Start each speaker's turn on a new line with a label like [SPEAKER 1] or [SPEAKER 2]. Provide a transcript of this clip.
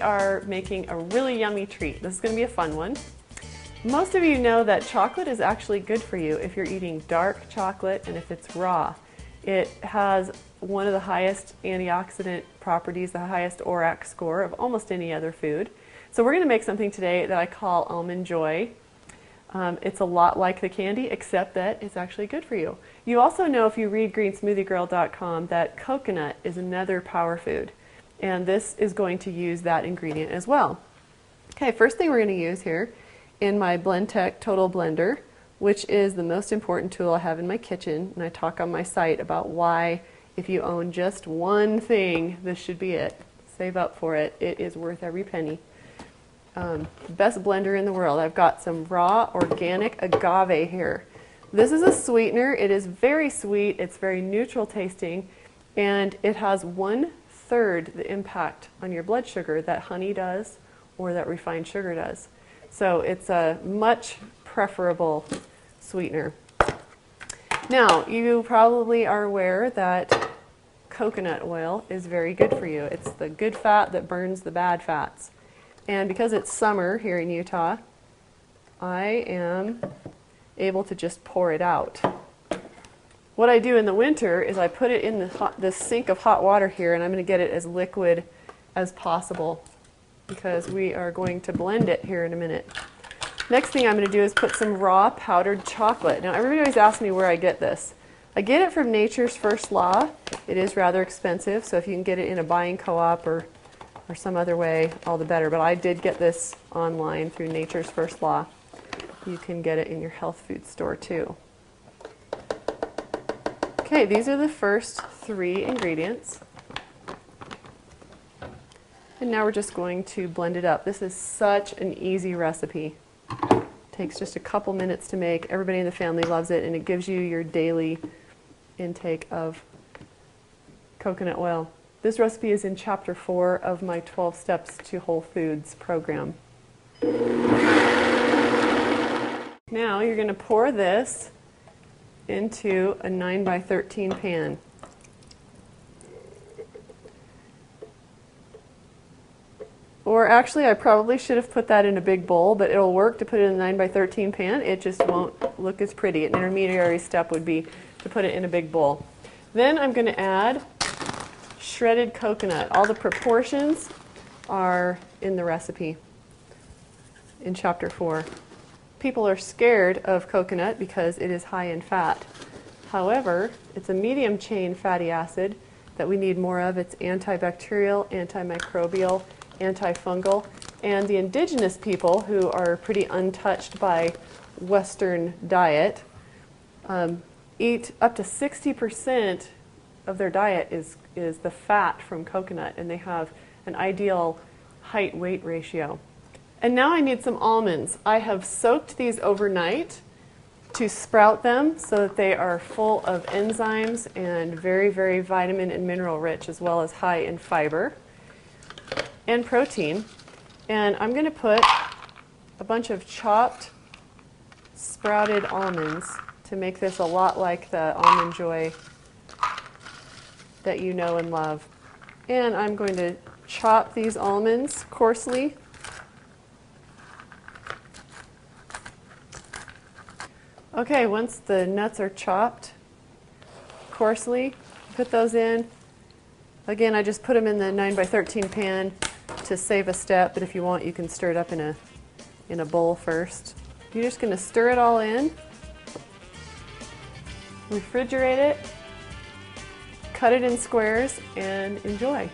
[SPEAKER 1] are making a really yummy treat. This is going to be a fun one. Most of you know that chocolate is actually good for you if you're eating dark chocolate and if it's raw. It has one of the highest antioxidant properties, the highest ORAC score of almost any other food. So we're going to make something today that I call Almond Joy. It's a lot like the candy, except that it's actually good for you. You also know, if you read greensmoothiegirl.com, that coconut is another power food. And this is going to use that ingredient as well. Okay, first thing we're going to use here in my Blendtec Total Blender, which is the most important tool I have in my kitchen, and I talk on my site about why, if you own just one thing, this should be it. Save up for it. It is worth every penny. Best blender in the world. I've got some raw organic agave here. This is a sweetener. It is very sweet. It's very neutral tasting, and it has 1/3 the impact on your blood sugar that honey does or that refined sugar does. So it's a much preferable sweetener. Now, you probably are aware that coconut oil is very good for you. It's the good fat that burns the bad fats. And because it's summer here in Utah, I am able to just pour it out. What I do in the winter is I put it in this sink of hot water here, and I'm going to get it as liquid as possible because we are going to blend it here in a minute. Next thing I'm going to do is put some raw powdered chocolate. Now, everybody always asks me where I get this. I get it from Nature's First Law. It is rather expensive, so if you can get it in a buying co-op or some other way, all the better. But I did get this online through Nature's First Law. You can get it in your health food store too. Okay, these are the first 3 ingredients. And now we're just going to blend it up. This is such an easy recipe. Takes just a couple minutes to make. Everybody in the family loves it, and it gives you your daily intake of coconut oil. This recipe is in Chapter 4 of my 12 Steps to Whole Foods program. Now you're going to pour this into a 9x13 pan. Or actually, I probably should have put that in a big bowl, but it'll work to put it in a 9x13 pan. It just won't look as pretty. An intermediary step would be to put it in a big bowl. Then I'm going to add shredded coconut. All the proportions are in the recipe in Chapter 4. People are scared of coconut because it is high in fat. However, it's a medium chain fatty acid that we need more of. It's antibacterial, antimicrobial, antifungal, and the indigenous people, who are pretty untouched by Western diet, eat up to 60% of their diet is the fat from coconut, and they have an ideal height-weight ratio. And now I need some almonds. I have soaked these overnight to sprout them so that they are full of enzymes and very, very vitamin and mineral rich, as well as high in fiber and protein. And I'm going to put a bunch of chopped sprouted almonds to make this a lot like the Almond Joy that you know and love. And I'm going to chop these almonds coarsely. Okay, once the nuts are chopped coarsely, put those in. Again, I just put them in the 9x13 pan to save a step, but if you want, you can stir it up in a bowl first. You're just going to stir it all in, refrigerate it, cut it in squares, and enjoy.